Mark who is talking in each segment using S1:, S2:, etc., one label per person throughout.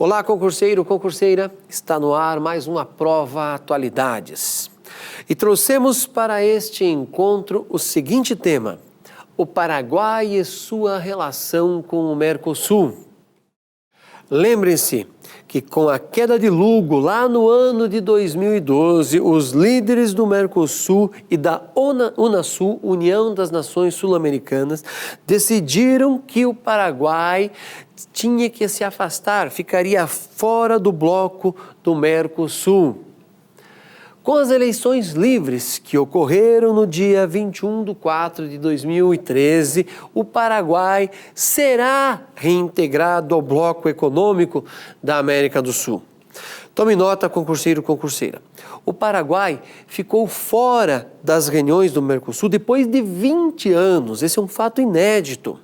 S1: Olá, concurseiro, concurseira, está no ar mais uma Prova Atualidades. E trouxemos para este encontro o seguinte tema: o Paraguai e sua relação com o Mercosul. Lembrem-se que com a queda de Lugo lá no ano de 2012, os líderes do Mercosul e da Unasul, União das Nações Sul-Americanas, decidiram que o Paraguai tinha que se afastar, ficaria fora do bloco do Mercosul. Com as eleições livres que ocorreram no dia 21/4/2013, o Paraguai será reintegrado ao bloco econômico da América do Sul. Tome nota, concurseiro, concurseira. O Paraguai ficou fora das reuniões do Mercosul depois de 20 anos. Esse é um fato inédito.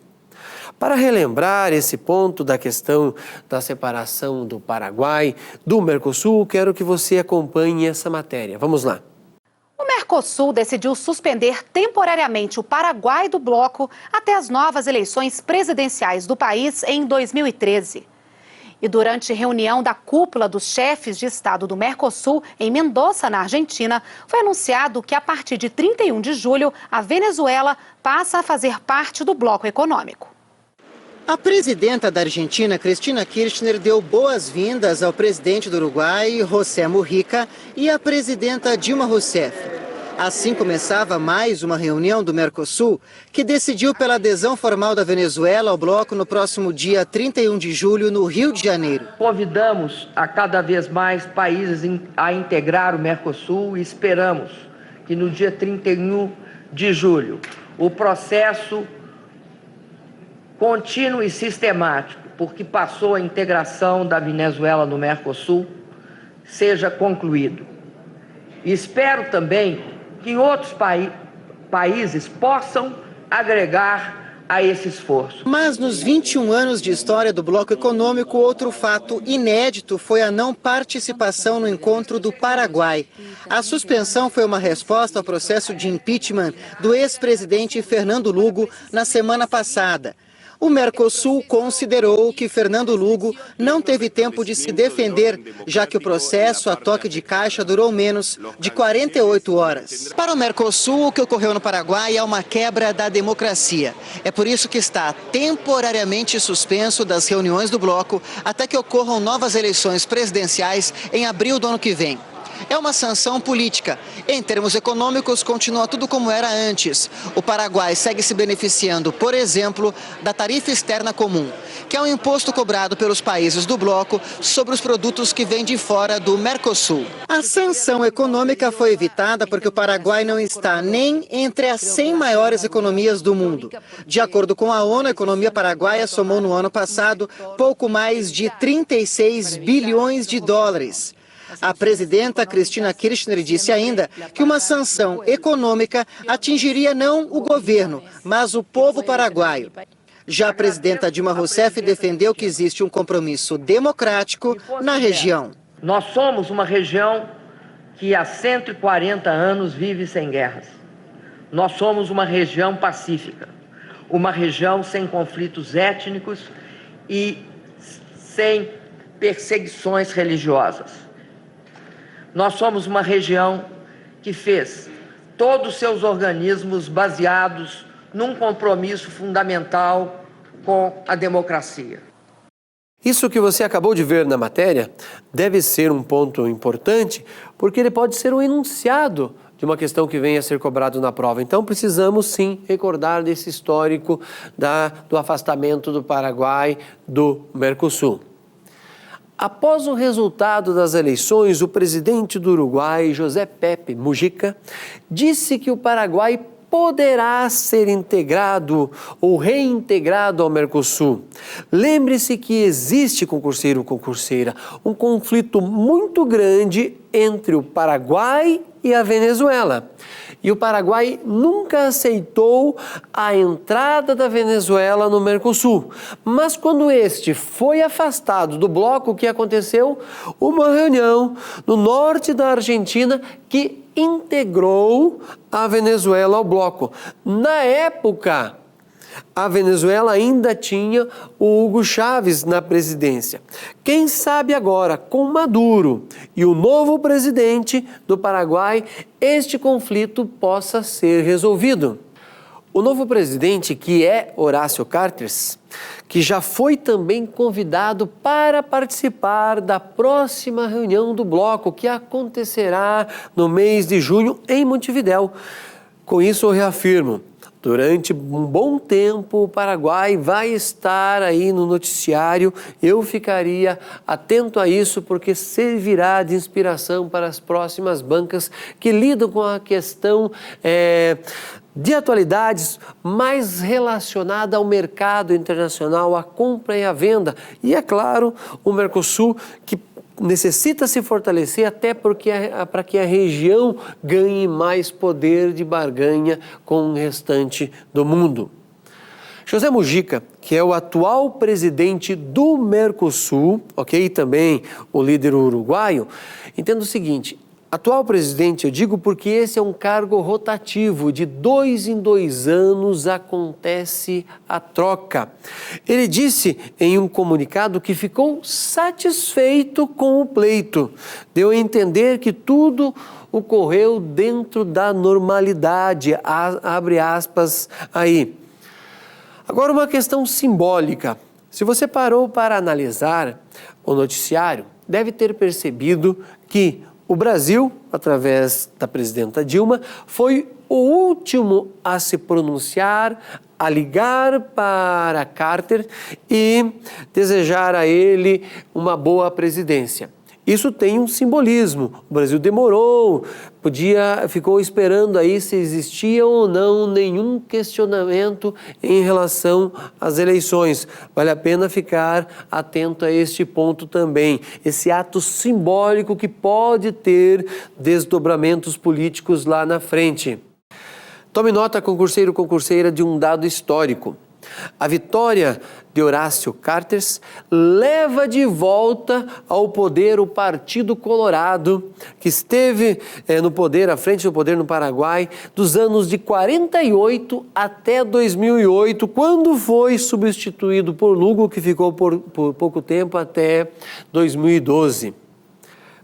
S1: Para relembrar esse ponto da questão da separação do Paraguai do Mercosul, quero que você acompanhe essa matéria. Vamos lá.
S2: O Mercosul decidiu suspender temporariamente o Paraguai do bloco até as novas eleições presidenciais do país em 2013. E durante reunião da cúpula dos chefes de Estado do Mercosul, em Mendoza, na Argentina, foi anunciado que a partir de 31 de julho, a Venezuela passa a fazer parte do bloco econômico.
S3: A presidenta da Argentina, Cristina Kirchner, deu boas-vindas ao presidente do Uruguai, José Mujica, e à presidenta Dilma Rousseff. Assim começava mais uma reunião do Mercosul, que decidiu pela adesão formal da Venezuela ao bloco no próximo dia 31 de julho, no Rio de Janeiro.
S4: Convidamos a cada vez mais países a integrar o Mercosul e esperamos que no dia 31 de julho o processo contínuo e sistemático, porque passou a integração da Venezuela no Mercosul, seja concluído. E espero também que outros países possam agregar a esse esforço.
S3: Mas nos 21 anos de história do bloco econômico, outro fato inédito foi a não participação no encontro do Paraguai. A suspensão foi uma resposta ao processo de impeachment do ex-presidente Fernando Lugo na semana passada. O Mercosul considerou que Fernando Lugo não teve tempo de se defender, já que o processo a toque de caixa durou menos de 48 horas. Para o Mercosul, o que ocorreu no Paraguai é uma quebra da democracia. É por isso que está temporariamente suspenso das reuniões do bloco até que ocorram novas eleições presidenciais em abril do ano que vem. É uma sanção política. Em termos econômicos, continua tudo como era antes. O Paraguai segue se beneficiando, por exemplo, da tarifa externa comum, que é um imposto cobrado pelos países do bloco sobre os produtos que vêm de fora do Mercosul. A sanção econômica foi evitada porque o Paraguai não está nem entre as 100 maiores economias do mundo. De acordo com a ONU, a economia paraguaia somou no ano passado pouco mais de 36 bilhões de dólares. A presidenta Cristina Kirchner disse ainda que uma sanção econômica atingiria não o governo, mas o povo paraguaio. Já a presidenta Dilma Rousseff defendeu que existe um compromisso democrático na região.
S4: Nós somos uma região que há 140 anos vive sem guerras. Nós somos uma região pacífica, uma região sem conflitos étnicos e sem perseguições religiosas. Nós somos uma região que fez todos os seus organismos baseados num compromisso fundamental com a democracia.
S1: Isso que você acabou de ver na matéria deve ser um ponto importante, porque ele pode ser um enunciado de uma questão que venha a ser cobrado na prova. Então, precisamos sim recordar desse histórico do afastamento do Paraguai do Mercosul. Após o resultado das eleições, o presidente do Uruguai, José Pepe Mujica, disse que o Paraguai poderá ser integrado ou reintegrado ao Mercosul. Lembre-se que existe, concurseiro ou concurseira, um conflito muito grande entre o Paraguai e a Venezuela. E o Paraguai nunca aceitou a entrada da Venezuela no Mercosul. Mas quando este foi afastado do bloco, o que aconteceu? Uma reunião no norte da Argentina que integrou a Venezuela ao bloco. Na época, a Venezuela ainda tinha o Hugo Chávez na presidência. Quem sabe agora, com Maduro e o novo presidente do Paraguai, este conflito possa ser resolvido. O novo presidente, que é Horácio Cartes, que já foi também convidado para participar da próxima reunião do bloco, que acontecerá no mês de junho em Montevidéu. Com isso, eu reafirmo, durante um bom tempo, o Paraguai vai estar aí no noticiário. Eu ficaria atento a isso, porque servirá de inspiração para as próximas bancas que lidam com a questão de atualidades mais relacionada ao mercado internacional, à compra e à venda. E, é claro, o Mercosul, que necessita se fortalecer até para que a região ganhe mais poder de barganha com o restante do mundo. José Mujica, que é o atual presidente do Mercosul, ok, e também o líder uruguaio, entenda o seguinte: atual presidente, eu digo porque esse é um cargo rotativo, de 2 em 2 anos acontece a troca. Ele disse em um comunicado que ficou satisfeito com o pleito. Deu a entender que tudo ocorreu dentro da normalidade, abre aspas aí. Agora, uma questão simbólica. Se você parou para analisar o noticiário, deve ter percebido que o Brasil, através da presidenta Dilma, foi o último a se pronunciar, a ligar para Carter e desejar a ele uma boa presidência. Isso tem um simbolismo. O Brasil demorou, ficou esperando aí se existia ou não nenhum questionamento em relação às eleições. Vale a pena ficar atento a este ponto também. Esse ato simbólico que pode ter desdobramentos políticos lá na frente. Tome nota, concurseiro, concurseira, de um dado histórico. A vitória de Horácio Cartes leva de volta ao poder o Partido Colorado, que esteve no poder, à frente do poder no Paraguai, dos anos de 48 até 2008, quando foi substituído por Lugo, que ficou por pouco tempo, até 2012.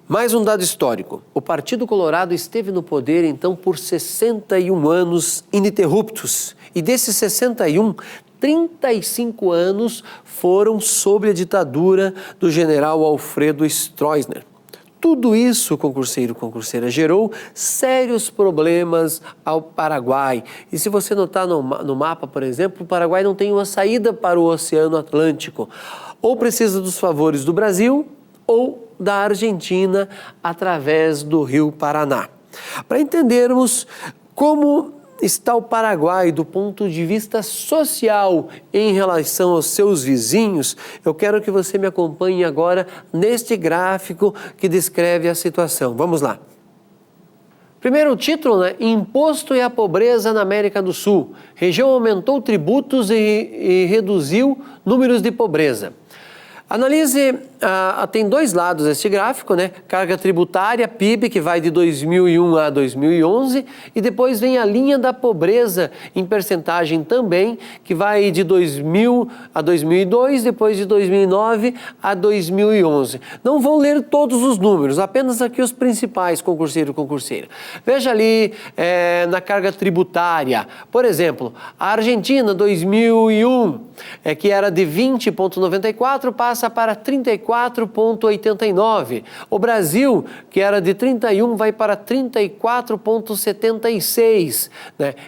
S1: Mais um dado histórico. O Partido Colorado esteve no poder, então, por 61 anos ininterruptos. E desses 61, 35 anos foram sob a ditadura do general Alfredo Stroessner. Tudo isso, concurseiro, concurseira, gerou sérios problemas ao Paraguai. E se você notar no mapa, por exemplo, o Paraguai não tem uma saída para o Oceano Atlântico. Ou precisa dos favores do Brasil ou da Argentina através do Rio Paraná. Para entendermos como está o Paraguai do ponto de vista social em relação aos seus vizinhos, eu quero que você me acompanhe agora neste gráfico que descreve a situação. Vamos lá. Primeiro o título, Imposto e a pobreza na América do Sul. Região aumentou tributos e reduziu números de pobreza. Analise, tem dois lados este gráfico, Carga tributária, PIB, que vai de 2001 a 2011, e depois vem a linha da pobreza em percentagem também, que vai de 2000 a 2002, depois de 2009 a 2011. Não vou ler todos os números, apenas aqui os principais, concurseiro, concurseira. Veja ali na carga tributária, por exemplo, a Argentina, 2001, que era de 20,94, passa para 34,89. O Brasil, que era de 31, vai para 34,76.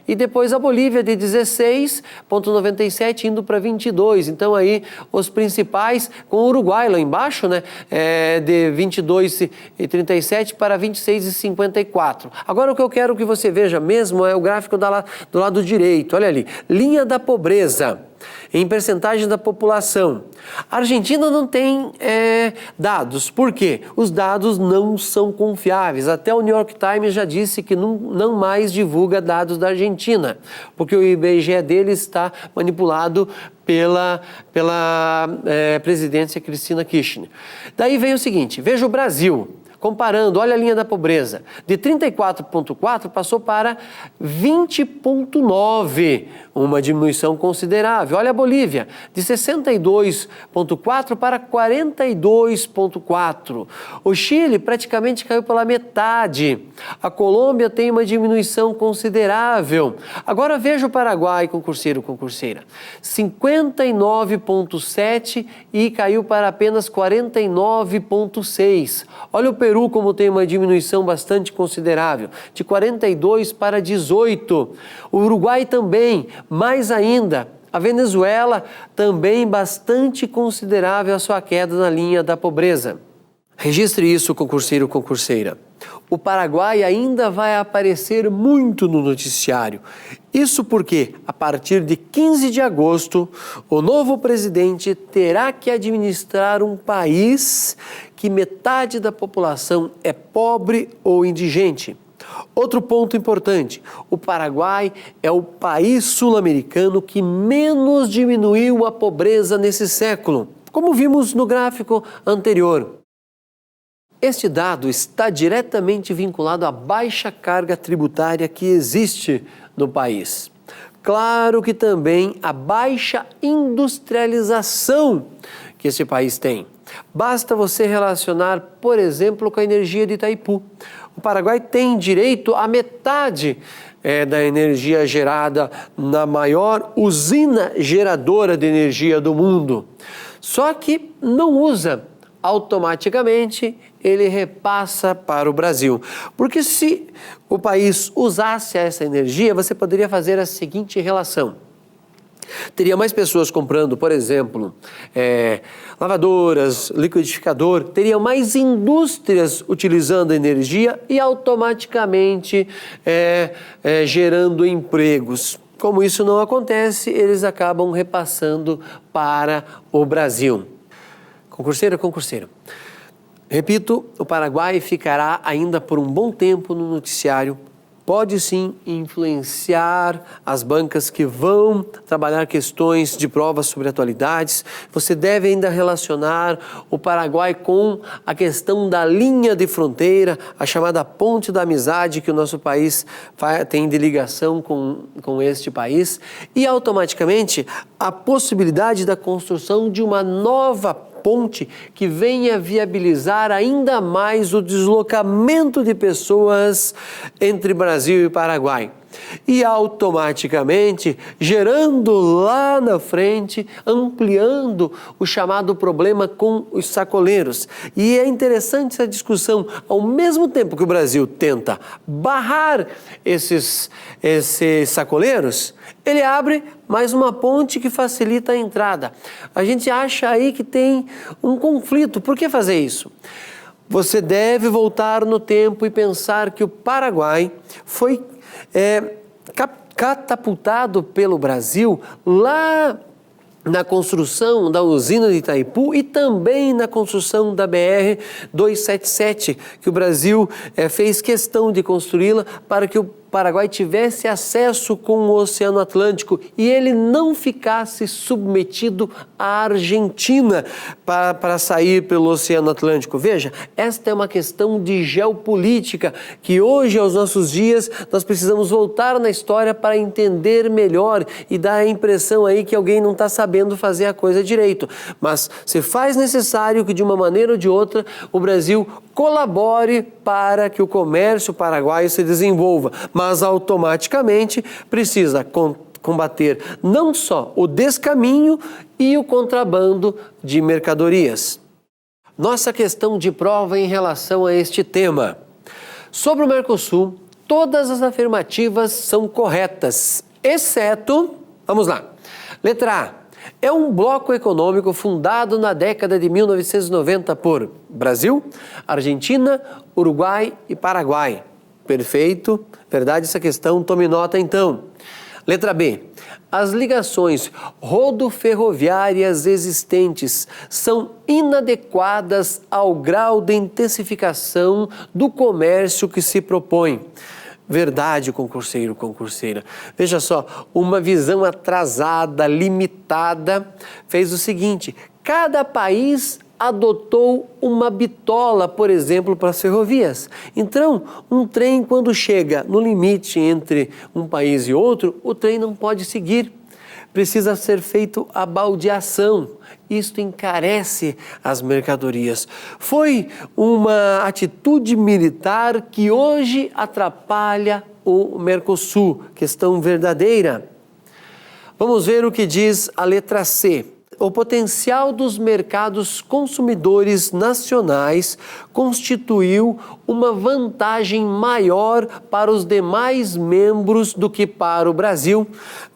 S1: E depois a Bolívia, de 16,97, indo para 22. Então aí os principais, com o Uruguai lá embaixo, de 22,37 para 26,54. Agora o que eu quero que você veja mesmo é o gráfico do lado direito. Olha ali, linha da pobreza em percentagem da população. A Argentina não tem dados. Por quê? Os dados não são confiáveis. Até o New York Times já disse que não mais divulga dados da Argentina, porque o IBGE dele está manipulado pela presidência Cristina Kirchner. Daí vem o seguinte, veja o Brasil, Comparando, olha a linha da pobreza, de 34,4 passou para 20,9, uma diminuição considerável. Olha a Bolívia, de 62,4 para 42,4. O Chile praticamente caiu pela metade. A Colômbia tem uma diminuição considerável. Agora veja o Paraguai, concurseiro, concurseira. 59,7 e caiu para apenas 49,6. Olha o Peru como tem uma diminuição bastante considerável, de 42 para 18. O Uruguai também, mais ainda. A Venezuela também bastante considerável a sua queda na linha da pobreza. Registre isso, concurseiro, concurseira. O Paraguai ainda vai aparecer muito no noticiário. Isso porque, a partir de 15 de agosto, o novo presidente terá que administrar um país que metade da população é pobre ou indigente. Outro ponto importante, o Paraguai é o país sul-americano que menos diminuiu a pobreza nesse século, como vimos no gráfico anterior. Este dado está diretamente vinculado à baixa carga tributária que existe no país. Claro que também a baixa industrialização que esse país tem. Basta você relacionar, por exemplo, com a energia de Itaipu. O Paraguai tem direito à metade da energia gerada na maior usina geradora de energia do mundo. Só que não usa. Automaticamente ele repassa para o Brasil. Porque se o país usasse essa energia, você poderia fazer a seguinte relação. Teria mais pessoas comprando, por exemplo, lavadoras, liquidificador, teria mais indústrias utilizando energia e automaticamente gerando empregos. Como isso não acontece, eles acabam repassando para o Brasil. Concurseiro, concurseiro. Repito, o Paraguai ficará ainda por um bom tempo no noticiário. Pode sim influenciar as bancas que vão trabalhar questões de provas sobre atualidades. Você deve ainda relacionar o Paraguai com a questão da linha de fronteira, a chamada ponte da amizade que o nosso país tem de ligação com este país e automaticamente a possibilidade da construção de uma nova ponte que venha viabilizar ainda mais o deslocamento de pessoas entre Brasil e Paraguai. E automaticamente gerando lá na frente, ampliando o chamado problema com os sacoleiros. E é interessante essa discussão, ao mesmo tempo que o Brasil tenta barrar esses sacoleiros, ele abre mais uma ponte que facilita a entrada. A gente acha aí que tem um conflito. Por que fazer isso? Você deve voltar no tempo e pensar que o Paraguai foi catapultado pelo Brasil lá na construção da usina de Itaipu e também na construção da BR-277, que o Brasil fez questão de construí-la para que o Paraguai tivesse acesso com o Oceano Atlântico e ele não ficasse submetido à Argentina para sair pelo Oceano Atlântico. Veja, esta é uma questão de geopolítica que hoje, aos nossos dias, nós precisamos voltar na história para entender melhor e dar a impressão aí que alguém não está sabendo fazer a coisa direito. Mas se faz necessário que, de uma maneira ou de outra, o Brasil colabore para que o comércio paraguaio se desenvolva, mas automaticamente precisa combater não só o descaminho e o contrabando de mercadorias. Nossa questão de prova em relação a este tema. Sobre o Mercosul, todas as afirmativas são corretas, exceto, vamos lá, letra A. É um bloco econômico fundado na década de 1990 por Brasil, Argentina, Uruguai e Paraguai. Perfeito, verdade essa questão, tome nota então. Letra B. As ligações rodoferroviárias existentes são inadequadas ao grau de intensificação do comércio que se propõe. Verdade, concurseiro, concurseira. Veja só, uma visão atrasada, limitada, fez o seguinte: cada país adotou uma bitola, por exemplo, para as ferrovias. Então, um trem, quando chega no limite entre um país e outro, o trem não pode seguir. Precisa ser feito a baldeação. Isto encarece as mercadorias. Foi uma atitude militar que hoje atrapalha o Mercosul, questão verdadeira. Vamos ver o que diz a letra C. O potencial dos mercados consumidores nacionais constituiu uma vantagem maior para os demais membros do que para o Brasil.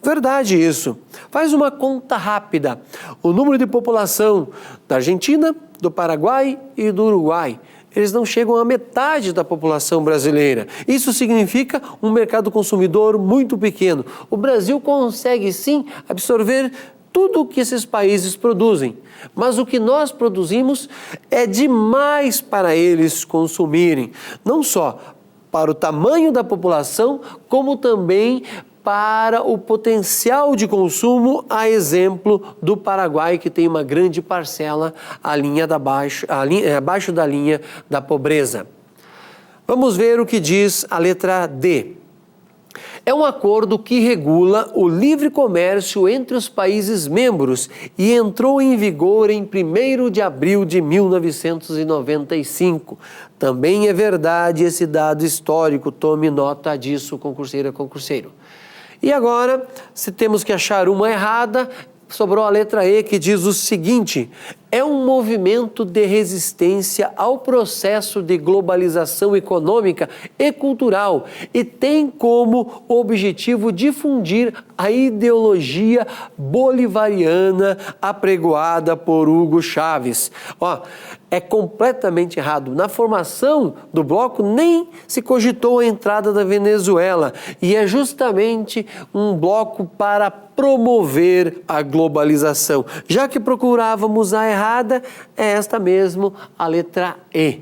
S1: Verdade isso. Faz uma conta rápida. O número de população da Argentina, do Paraguai e do Uruguai, eles não chegam à metade da população brasileira. Isso significa um mercado consumidor muito pequeno. O Brasil consegue sim absorver tudo o que esses países produzem, mas o que nós produzimos é demais para eles consumirem, não só para o tamanho da população, como também para o potencial de consumo, a exemplo do Paraguai, que tem uma grande parcela abaixo da linha da pobreza. Vamos ver o que diz a letra D. É um acordo que regula o livre comércio entre os países membros e entrou em vigor em 1º de abril de 1995. Também é verdade esse dado histórico, tome nota disso, concurseira, concurseiro. E agora, se temos que achar uma errada, sobrou a letra E, que diz o seguinte: é um movimento de resistência ao processo de globalização econômica e cultural e tem como objetivo difundir a ideologia bolivariana apregoada por Hugo Chávez. É completamente errado. Na formação do bloco nem se cogitou a entrada da Venezuela e é justamente um bloco para promover a globalização. Já que procurávamos a errada, é esta mesmo, a letra E.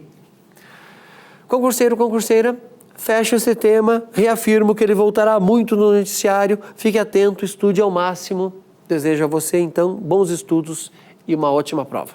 S1: Concurseiro, concurseira, fecho esse tema, reafirmo que ele voltará muito no noticiário, fique atento, estude ao máximo. Desejo a você, então, bons estudos e uma ótima prova.